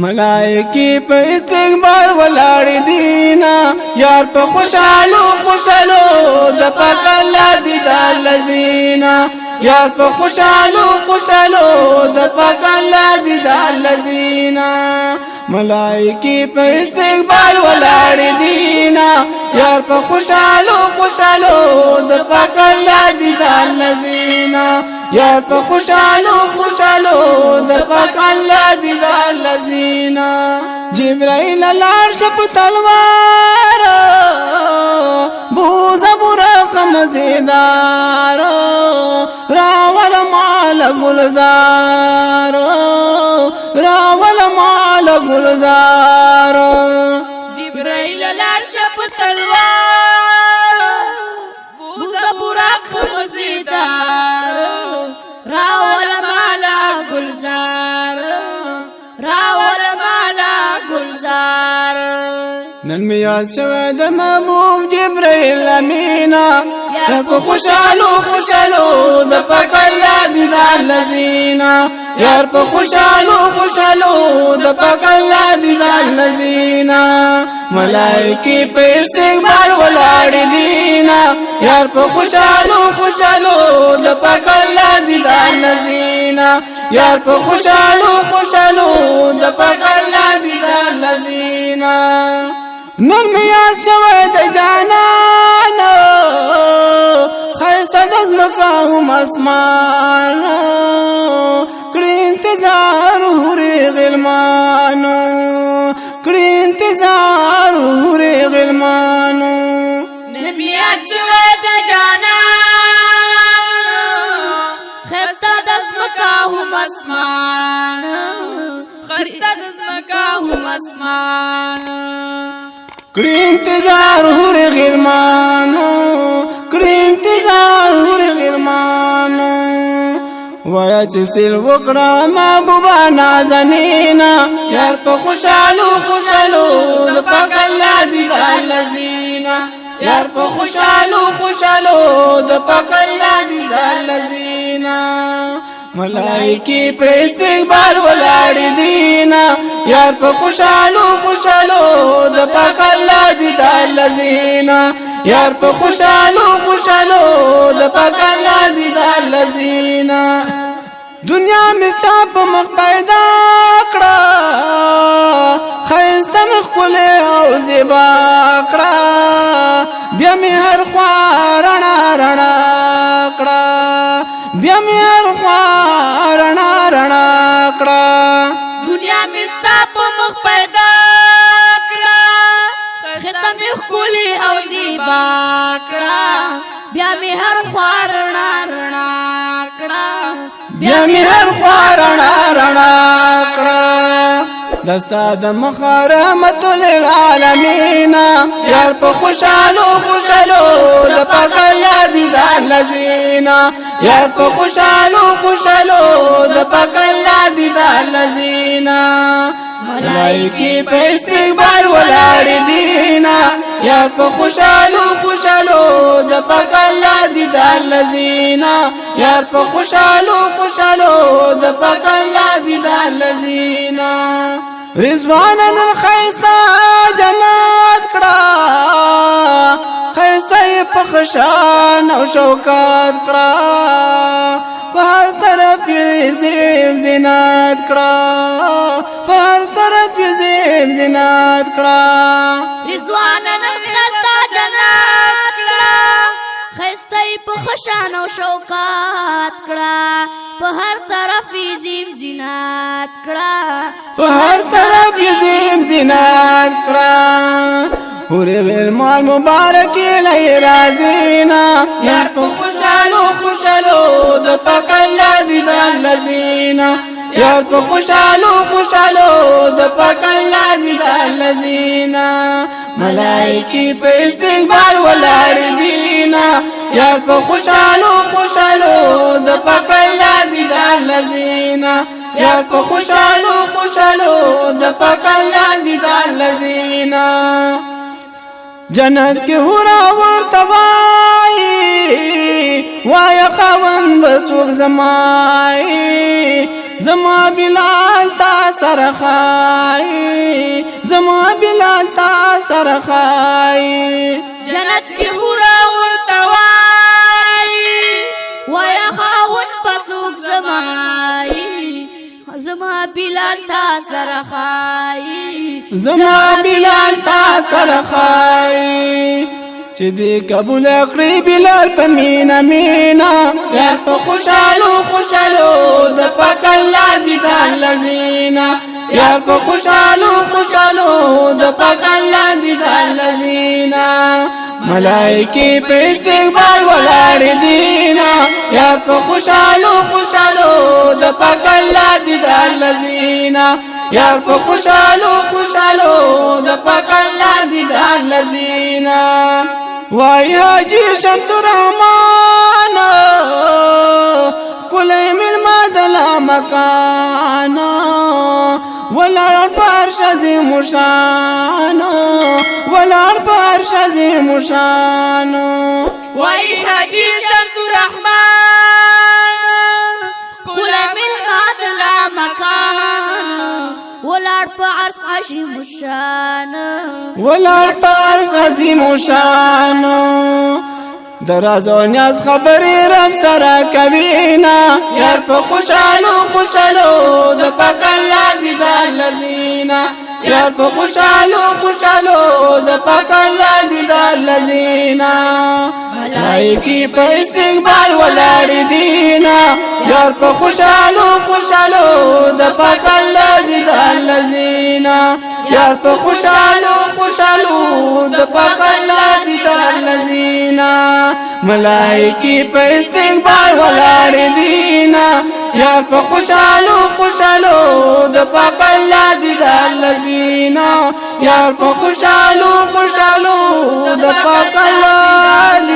ملائکی په استقبال ولاړ دینا یار په خوشالو خوشالو د پاک الله دیدار لذینا یار په خوشالو خوشالو د پاک الله دیدار لذینا ملائکی په استقبال ولاړ دینا یار په خوشالو خوشالو د پاک الله دیدار لذینا یار په خوشالو خوشالو د پاک الله دیدار لذینا جبرائیل لار شپ تلوار بوز براق مزیدار راول مال گلزار راول مال گلزار جبرائیل لار شپ تلوار بوز براق مزیدار راول مالا گلزار راول مالا گلزار نن میاد شوه د محبوب جبرائیل امینا یار په خوشالو خوشالو د پاک الله دیدار لذینا یار په خوشالو خوشالو د پاک الله دیدار لذینا ملائکی په استقبال ولاړ دینا یار په خوشالو خوشالو د پاک الله دیدار لذینا یار په خوشالو خوشالو د پاک الله دیدار لذینا نن میاد شوه د جانان خیسته د ځمکه اسمان کړي انتظار هورې غلمانو کړي انتظار هورې غلمانو نن میاد شوه د جانان خیسته د ځمکه اسمان خیسته د ځمکه اسمان کړي انتظار هورې غلمانو کړي انتظار هورې غلمانو وایا چې سیل وکړه محبوبا نازنینا یار په خوشالو خوشالو د پاک الله دیدار لذینا یار په خوشالو خوشالو د پاک الله دیدار لذینا ملائکی په استقبال ولاړ دینا یار په خوشالو خوشالو د پاک الله دیدار لذینا یار په خوشالو خوشالو د پاک الله دیدار لذینا دنیا مستا په مخ پیدا کړه خیسته مخ کله او زیبا کړه بیا می هر خوا رڼا رڼا کړه بیا می هر خوا رڼا رڼا کړه دنیا مستا په مخ پیدا کړه خسته مخ کولی او زیبا کړه بیا می هر خوا رڼا رڼا کړه بیا می هر خوا رڼا رڼا کړه دستا د مخرمت للعالمین یار په خوشالو خوشالو د پاک الله دیدار لذینا یار په خوشالو خوشالو د پاک الله دیدار لذینا ملائکی په استقبال ولاړ دینا یار په خوشالو خوشالو د پاک الله دیدار لذینا یار په خوشالو خوشالو د پاک الله دیدار لذینا رضوانن خیستا جنات کړه خیستا په خشان او شوکات کړه په هر طرف زیب زینات کړه په هر طرف زیب زینات کړه رضوانن خستا جنات کړه خسته په خشان او شوکات کړه په هر طرف زیب زینات کړه په هر طرف زیب زینات کړه پورے ویل مال مبارک لای رازینا یار په خوشالو خوشالو د پاک الله دیدار لذینا یار په خوشالو خوشالو د پاک الله دیدار لذینا ملائکی په استقبال ولاړ دینا یار په خوشالو خوشالو د پاک الله دیدار لذینا یار په خوشالو خوشالو د پاک الله دیدار لذینا جنت کې هورا ورته وای وایا خاوند بسوک زمای زما بلال تا سرخائی زما بلال تا سرخائی جنت کی حورا ورتوائی ویا خاون پسوک زمائی زما بلال تا سرخائی زما بلال تا سرخائی چې دې قبول کړی بلال په مینا مینا یار په خوشالو خوشالو د پاک الله دیدار لذینا یار په خوشالو خوشالو د پاک الله دیدار لذینا ملائکی په استقبال ولاړ دینا یار په خوشالو خوشالو د پاک الله دیدار لذینا یار په خوشالو خوشالو د پاک الله دیدار لذینا وای حاجی شمس الرحمن کلی ملما دلا مکانا ولار پارش عظیم شان ولار پارش عظیم شان وای حاجی شمس الرحمن کلی ملما دلا مکان ولار په عرش عظیم الشان ولار په عرش عظیم الشان دراز او نیاز خبرې رب سره کوینا یار په خوشالو خوشالو د پاک الله دیدار لذینا یار په خوشالو خوشالو د پاک الله دیدار لذینا ملائکی په استقبال ولاړ دینا یار په خوشالو خوشالو د پاک الله دیدار لذینا یار په خوشالو خوشالو د پاک الله دیدار لذینا ملائکی په استقبال ولاړ دینا یار په خوشالو خوشالو د پاک الله دیدار لذینا یار په خوشالو خوشالو د پاک الله